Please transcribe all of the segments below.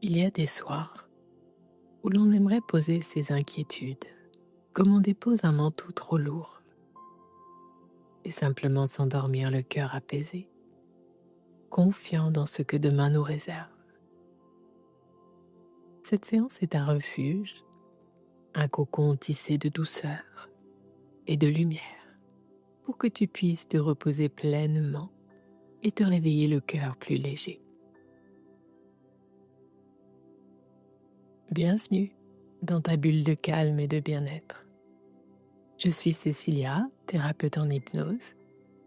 Il y a des soirs où l'on aimerait poser ses inquiétudes, comme on dépose un manteau trop lourd, et simplement s'endormir le cœur apaisé, confiant dans ce que demain nous réserve. Cette séance est un refuge, un cocon tissé de douceur et de lumière, pour que tu puisses te reposer pleinement et te réveiller le cœur plus léger. Bienvenue dans ta bulle de calme et de bien-être. Je suis Cécilia, thérapeute en hypnose,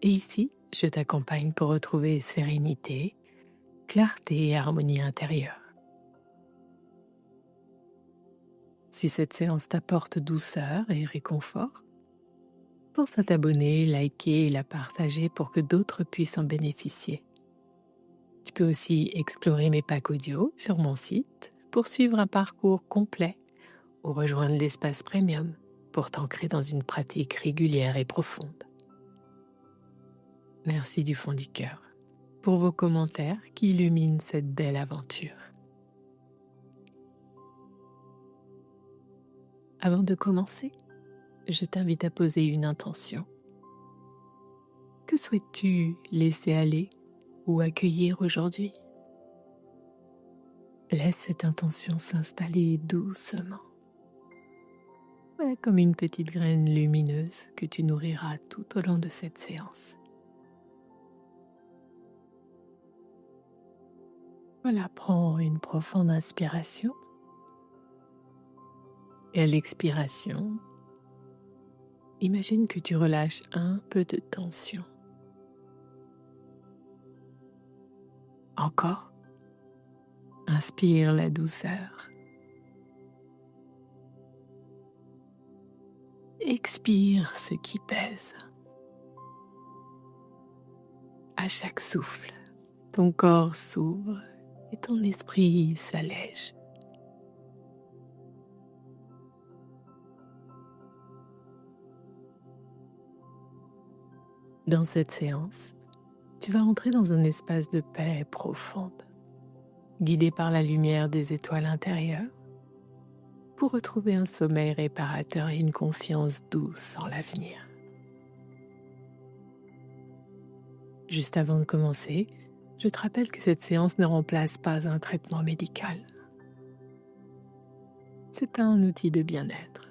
et ici, je t'accompagne pour retrouver sérénité, clarté et harmonie intérieure. Si cette séance t'apporte douceur et réconfort, pense à t'abonner, liker et la partager pour que d'autres puissent en bénéficier. Tu peux aussi explorer mes packs audio sur mon site pour suivre un parcours complet ou rejoindre l'espace premium pour t'ancrer dans une pratique régulière et profonde. Merci du fond du cœur pour vos commentaires qui illuminent cette belle aventure. Avant de commencer, je t'invite à poser une intention. Que souhaites-tu laisser aller ou accueillir aujourd'hui? Laisse cette intention s'installer doucement. Voilà, comme une petite graine lumineuse que tu nourriras tout au long de cette séance. Voilà, prends une profonde inspiration et à l'expiration, imagine que tu relâches un peu de tension. Encore, inspire la douceur. Expire ce qui pèse. À chaque souffle, ton corps s'ouvre et ton esprit s'allège. Dans cette séance, tu vas entrer dans un espace de paix profonde, guidé par la lumière des étoiles intérieures, pour retrouver un sommeil réparateur et une confiance douce en l'avenir. Juste avant de commencer, je te rappelle que cette séance ne remplace pas un traitement médical. C'est un outil de bien-être.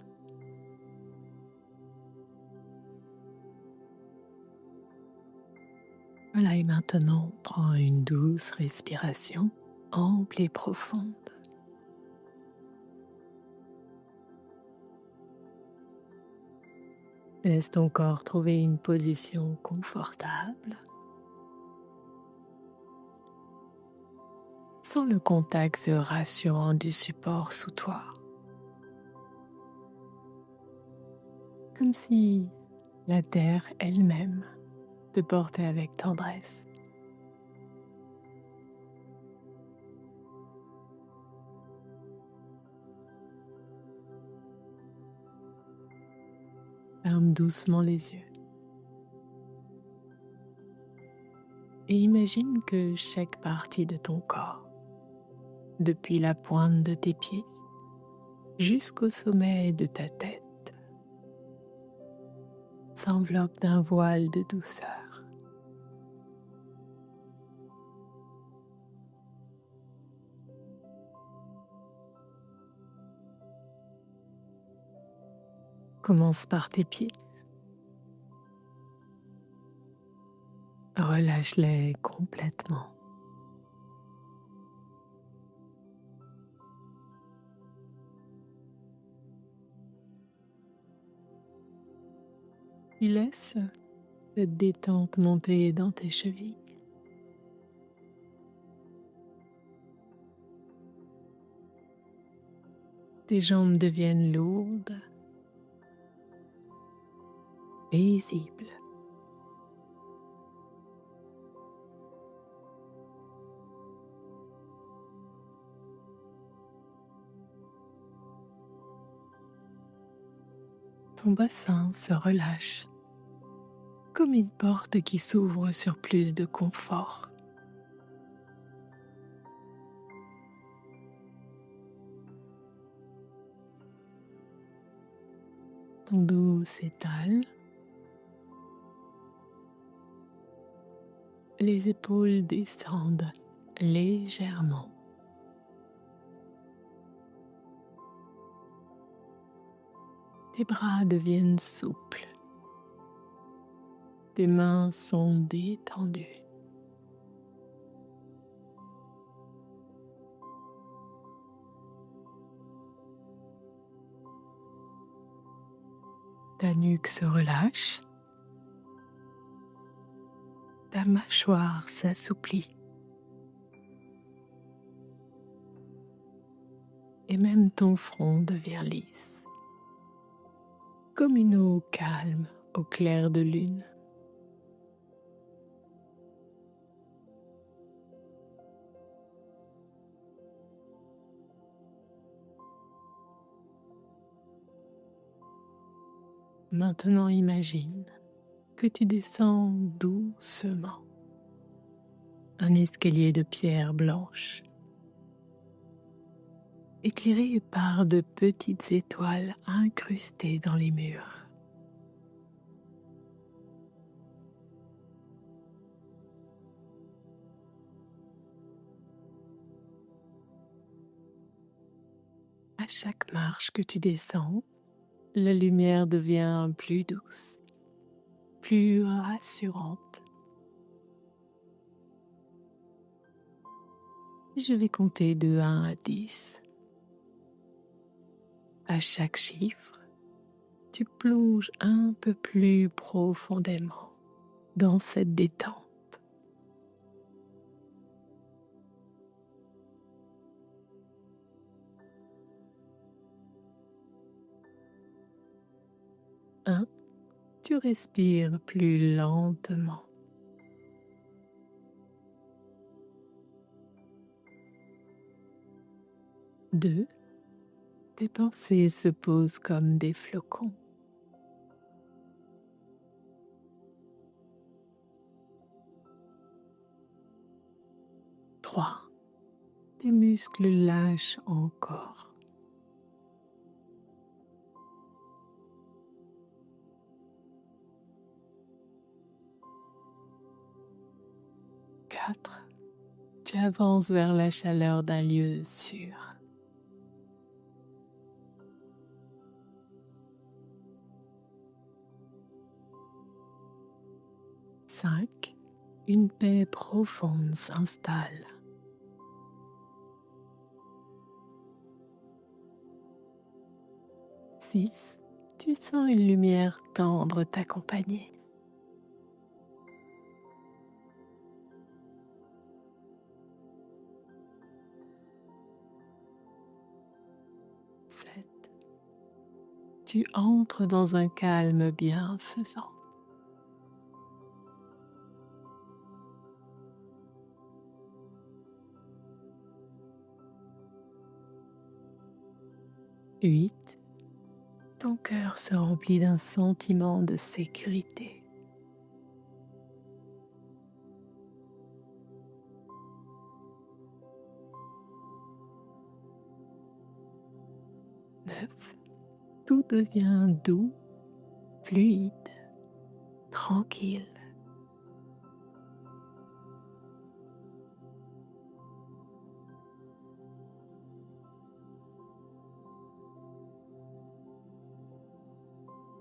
Voilà, et maintenant, prends une douce respiration, ample et profonde. Laisse ton corps trouver une position confortable. Sens le contact rassurant du support sous toi. Comme si la terre elle-même te portait avec tendresse. Ferme doucement les yeux. Et imagine que chaque partie de ton corps, depuis la pointe de tes pieds jusqu'au sommet de ta tête, s'enveloppe d'un voile de douceur. Commence par tes pieds. Relâche-les complètement. Puis laisse cette détente monter dans tes chevilles. Tes jambes deviennent lourdes, paisibles. Ton bassin se relâche, comme une porte qui s'ouvre sur plus de confort. Ton dos s'étale, les épaules descendent légèrement. Tes bras deviennent souples, tes mains sont détendues. Ta nuque se relâche, ta mâchoire s'assouplit et même ton front devient lisse, comme une eau calme au clair de lune. Maintenant imagine que tu descends doucement un escalier de pierre blanche, éclairé par de petites étoiles incrustées dans les murs. À chaque marche que tu descends, la lumière devient plus douce, plus rassurante. Je vais compter de 1 à 10. À chaque chiffre, tu plonges un peu plus profondément dans cette détente. 1, tu respires plus lentement. 2, tes pensées se posent comme des flocons. 3, tes muscles lâchent encore. 4, tu avances vers la chaleur d'un lieu sûr. 5, une paix profonde s'installe. 6, tu sens une lumière tendre t'accompagner. 7, tu entres dans un calme bienfaisant. 8, ton cœur se remplit d'un sentiment de sécurité. 9, tout devient doux, fluide, tranquille.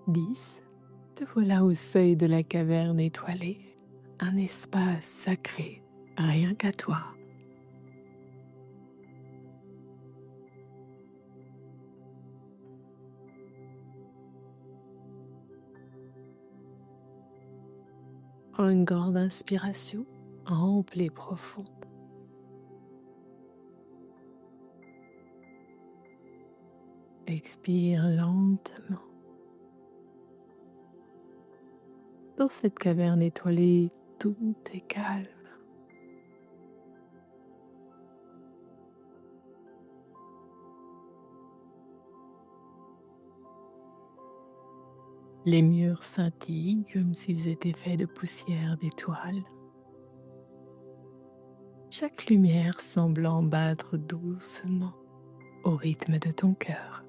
10, te voilà au seuil de la caverne étoilée, un espace sacré, rien qu'à toi. Prends une grande inspiration, ample et profonde. Expire lentement. Dans cette caverne étoilée, tout est calme. Les murs scintillent comme s'ils étaient faits de poussière d'étoiles. Chaque lumière semblant battre doucement au rythme de ton cœur.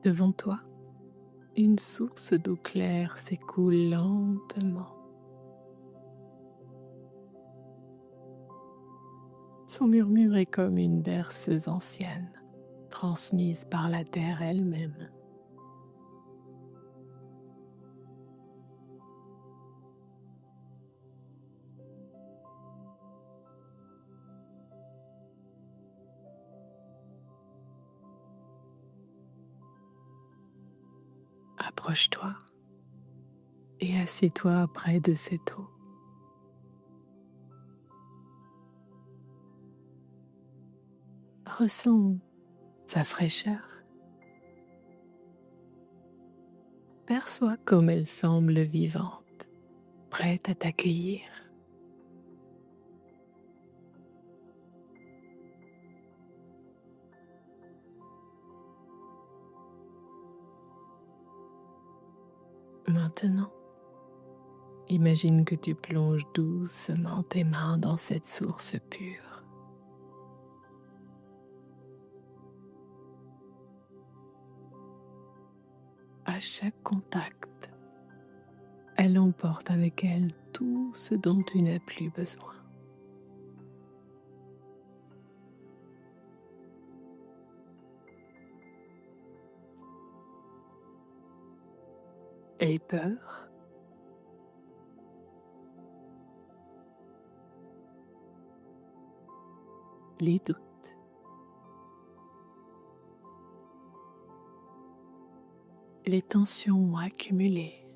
Devant toi, une source d'eau claire s'écoule lentement. Son murmure est comme une berceuse ancienne, transmise par la terre elle-même. Approche-toi et assieds-toi près de cette eau. Ressens sa fraîcheur. Perçois comme elle semble vivante, prête à t'accueillir. Maintenant, imagine que tu plonges doucement tes mains dans cette source pure. À chaque contact, elle emporte avec elle tout ce dont tu n'as plus besoin. Les peurs, les doutes, les tensions accumulées,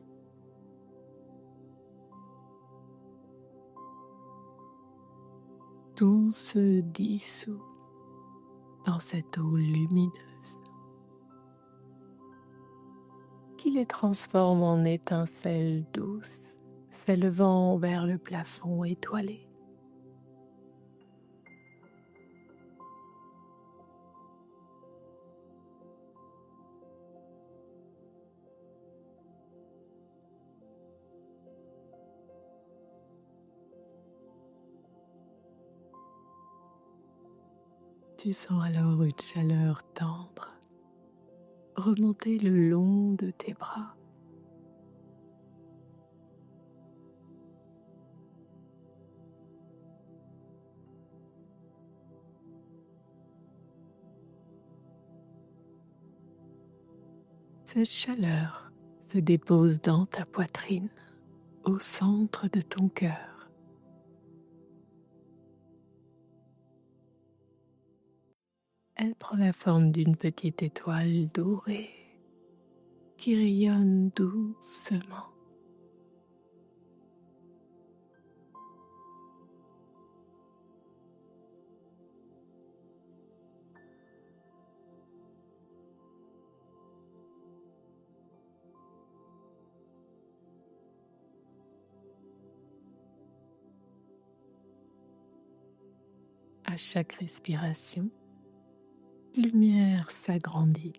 tout se dissout dans cette eau lumineuse qui les transforme en étincelles douces s'élevant vers le plafond étoilé. Tu sens alors une chaleur tendre remonter le long de tes bras. Cette chaleur se dépose dans ta poitrine, au centre de ton cœur. Elle prend la forme d'une petite étoile dorée qui rayonne doucement. À chaque respiration, la lumière s'agrandit.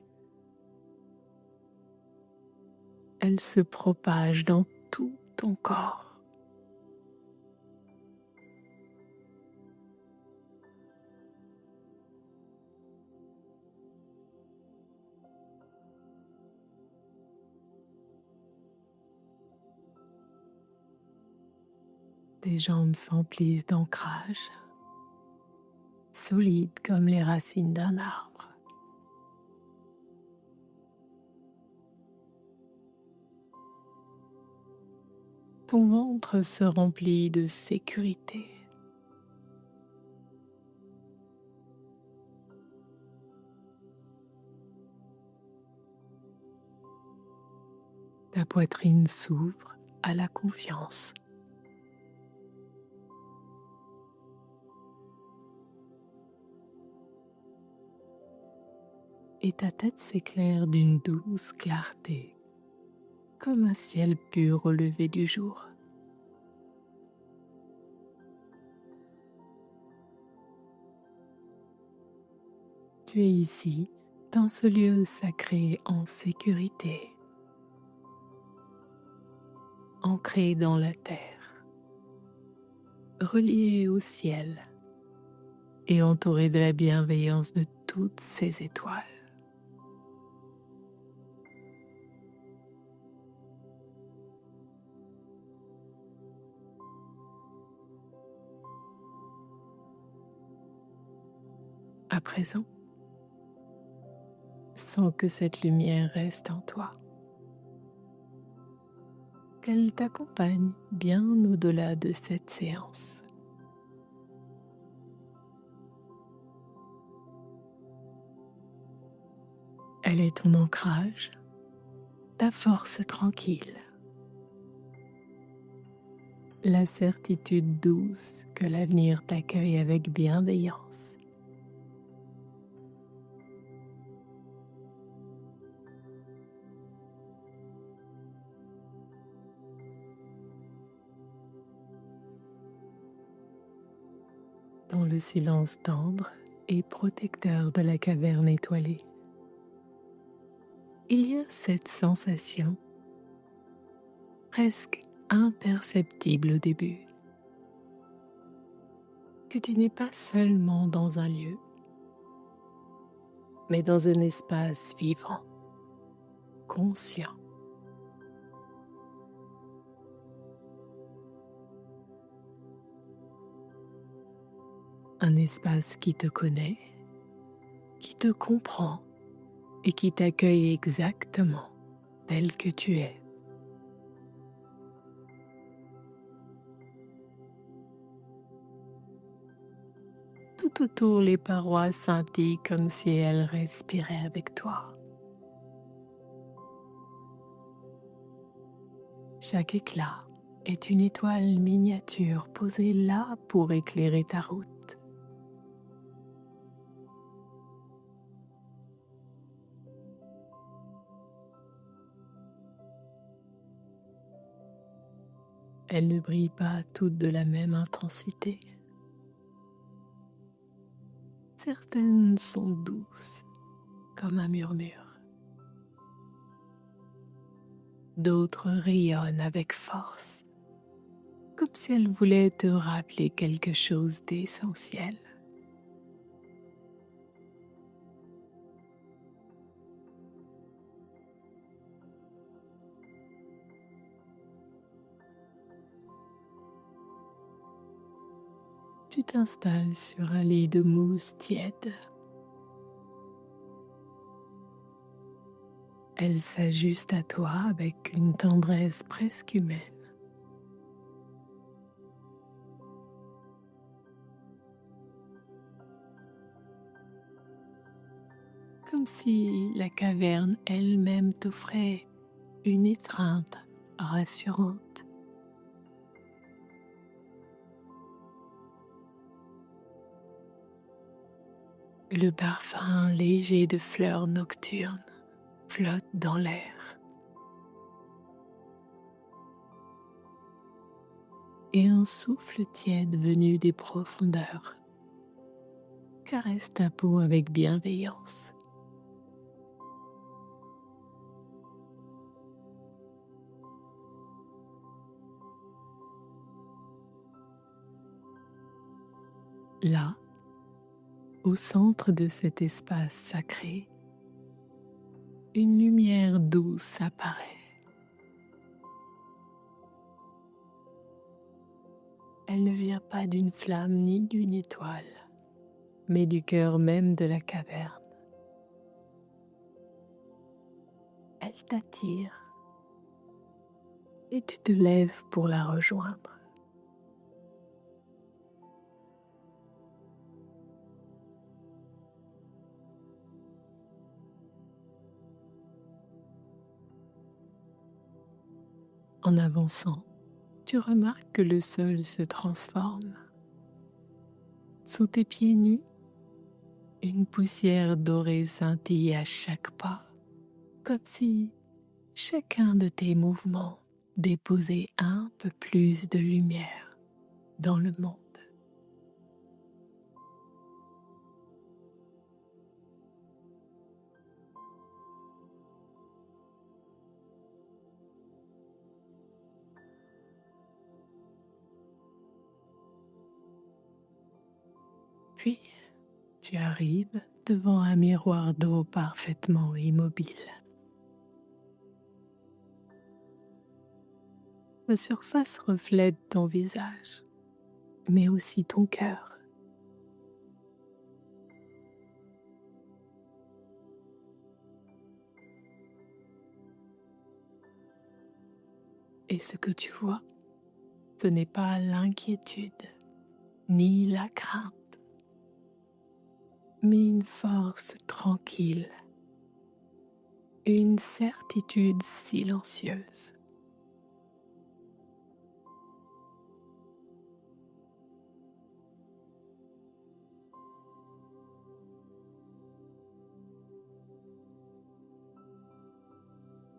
Elle se propage dans tout ton corps. Tes jambes s'emplissent d'ancrage, solides comme les racines d'un arbre. Ton ventre se remplit de sécurité. Ta poitrine s'ouvre à la confiance. Et ta tête s'éclaire d'une douce clarté, comme un ciel pur au lever du jour. Tu es ici, dans ce lieu sacré en sécurité, ancré dans la terre, relié au ciel et entouré de la bienveillance de toutes ces étoiles. À présent, sens que cette lumière reste en toi, qu'elle t'accompagne bien au-delà de cette séance. Elle est ton ancrage, ta force tranquille, la certitude douce que l'avenir t'accueille avec bienveillance. Dans le silence tendre et protecteur de la caverne étoilée, il y a cette sensation, presque imperceptible au début, que tu n'es pas seulement dans un lieu, mais dans un espace vivant, conscient. Un espace qui te connaît, qui te comprend et qui t'accueille exactement tel que tu es. Tout autour, les parois scintillent comme si elles respiraient avec toi. Chaque éclat est une étoile miniature posée là pour éclairer ta route. Elles ne brillent pas toutes de la même intensité. Certaines sont douces, comme un murmure. D'autres rayonnent avec force, comme si elles voulaient te rappeler quelque chose d'essentiel. Tu t'installes sur un lit de mousse tiède. Elle s'ajuste à toi avec une tendresse presque humaine. Comme si la caverne elle-même t'offrait une étreinte rassurante. Le parfum léger de fleurs nocturnes flotte dans l'air et un souffle tiède venu des profondeurs caresse ta peau avec bienveillance. Là, au centre de cet espace sacré, une lumière douce apparaît. Elle ne vient pas d'une flamme ni d'une étoile, mais du cœur même de la caverne. Elle t'attire et tu te lèves pour la rejoindre. En avançant, tu remarques que le sol se transforme. Sous tes pieds nus, une poussière dorée scintille à chaque pas, comme si chacun de tes mouvements déposait un peu plus de lumière dans le monde. Puis, tu arrives devant un miroir d'eau parfaitement immobile. La surface reflète ton visage, mais aussi ton cœur. Et ce que tu vois, ce n'est pas l'inquiétude ni la crainte, mais une force tranquille, une certitude silencieuse.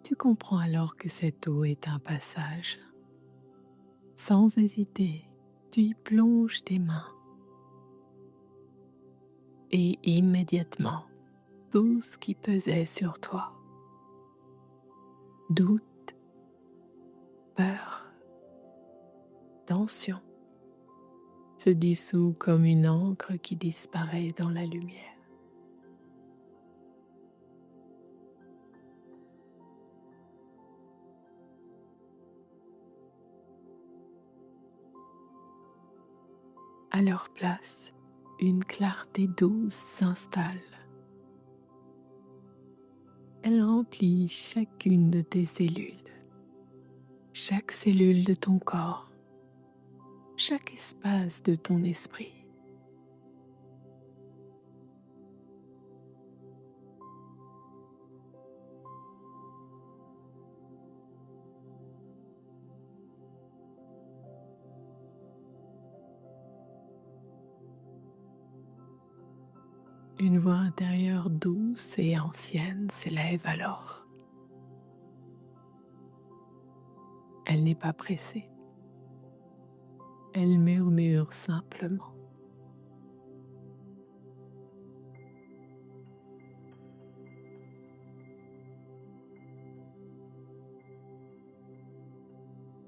Tu comprends alors que cette eau est un passage. Sans hésiter, tu y plonges tes mains et immédiatement, tout ce qui pesait sur toi, doute, peur, tension, se dissout comme une encre qui disparaît dans la lumière. À leur place, une clarté douce s'installe. Elle remplit chacune de tes cellules, chaque cellule de ton corps, chaque espace de ton esprit. Une voix intérieure douce et ancienne s'élève alors. Elle n'est pas pressée. Elle murmure simplement.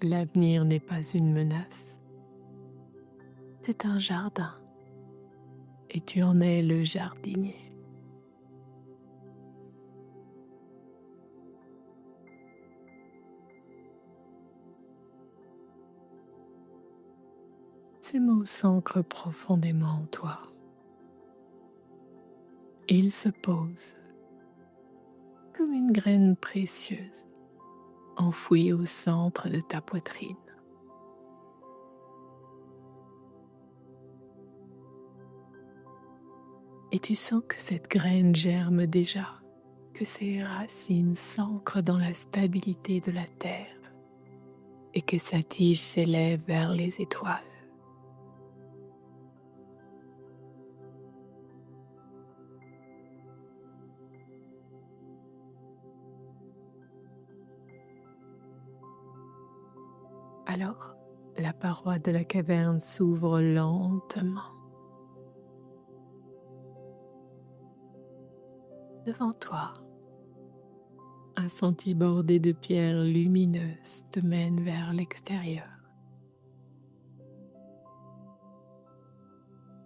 L'avenir n'est pas une menace. C'est un jardin et tu en es le jardinier. Ces mots s'ancrent profondément en toi. Ils se posent comme une graine précieuse enfouie au centre de ta poitrine. Et tu sens que cette graine germe déjà, que ses racines s'ancrent dans la stabilité de la terre et que sa tige s'élève vers les étoiles. Alors, la paroi de la caverne s'ouvre lentement. Devant toi, un sentier bordé de pierres lumineuses te mène vers l'extérieur.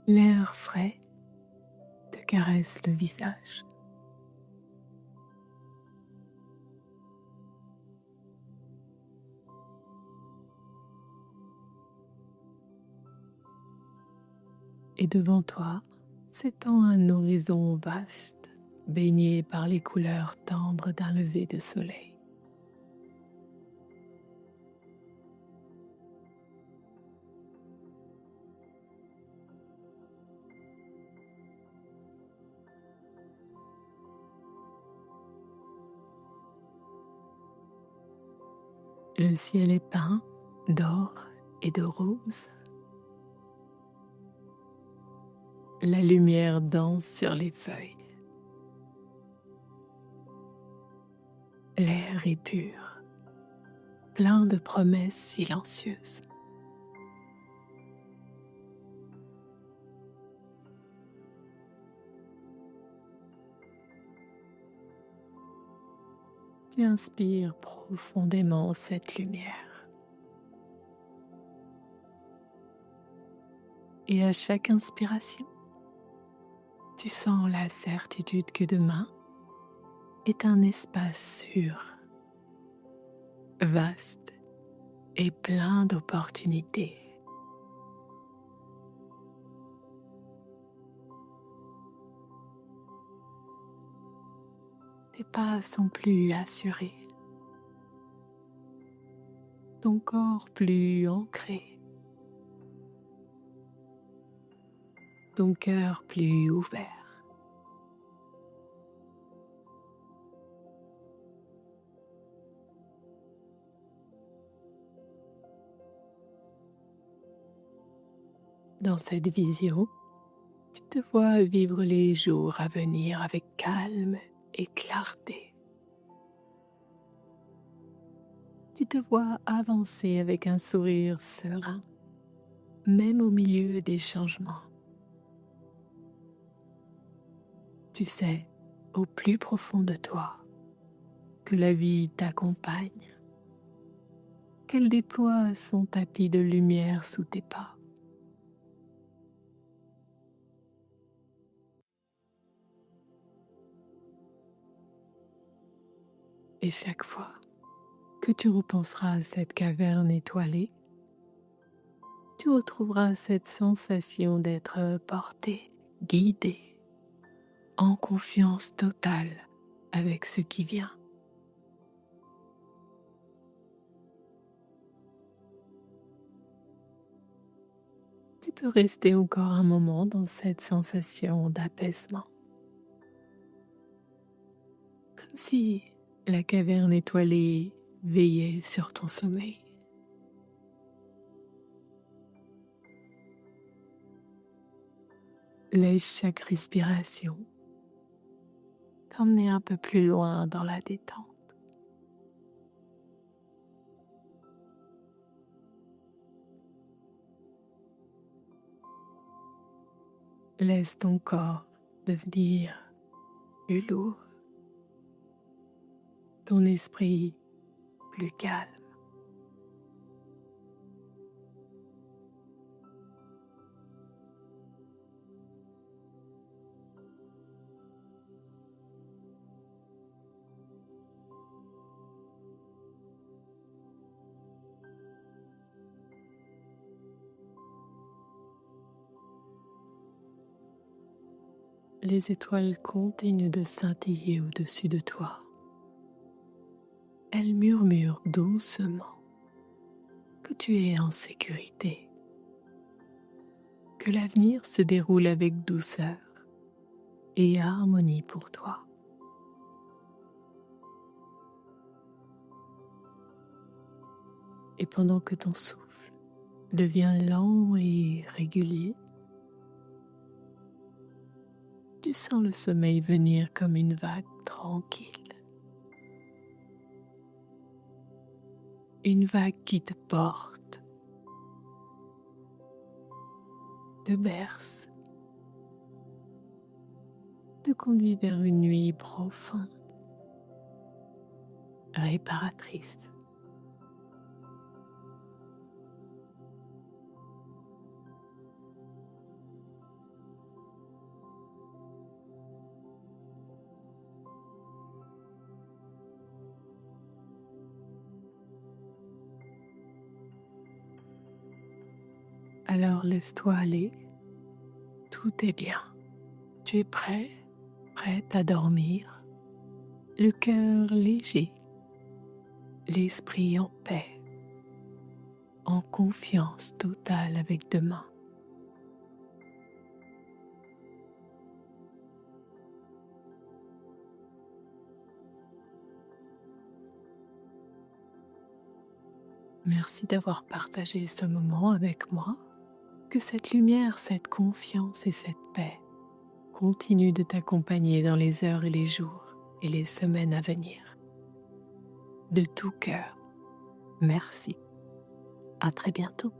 L'air frais te caresse le visage. Et devant toi s'étend un horizon vaste, baigné par les couleurs tendres d'un lever de soleil. Le ciel est peint d'or et de rose. La lumière danse sur les feuilles. L'air est pur, plein de promesses silencieuses. Tu inspires profondément cette lumière. Et à chaque inspiration, tu sens la certitude que demain est un espace sûr, vaste et plein d'opportunités. Tes pas sont plus assurés. ton corps plus ancré, ton cœur plus ouvert. Dans cette vision, tu te vois vivre les jours à venir avec calme et clarté. Tu te vois avancer avec un sourire serein, même au milieu des changements. Tu sais, au plus profond de toi, que la vie t'accompagne, qu'elle déploie son tapis de lumière sous tes pas. Et chaque fois que tu repenseras à cette caverne étoilée, tu retrouveras cette sensation d'être porté, guidé, en confiance totale avec ce qui vient. Tu peux rester encore un moment dans cette sensation d'apaisement, comme si la caverne étoilée veillait sur ton sommeil. Laisse chaque respiration t'emmener un peu plus loin dans la détente. Laisse ton corps devenir plus lourd, ton esprit plus calme. Les étoiles continuent de scintiller au-dessus de toi. Elles murmurent doucement que tu es en sécurité, que l'avenir se déroule avec douceur et harmonie pour toi. Et pendant que ton souffle devient lent et régulier, tu sens le sommeil venir comme une vague tranquille. Une vague qui te porte, te berce, te conduit vers une nuit profonde, réparatrice. Alors laisse-toi aller, tout est bien. Tu es prêt, prête à dormir, le cœur léger, l'esprit en paix, en confiance totale avec demain. Merci d'avoir partagé ce moment avec moi. Que cette lumière, cette confiance et cette paix continuent de t'accompagner dans les heures et les jours et les semaines à venir. De tout cœur, merci. À très bientôt.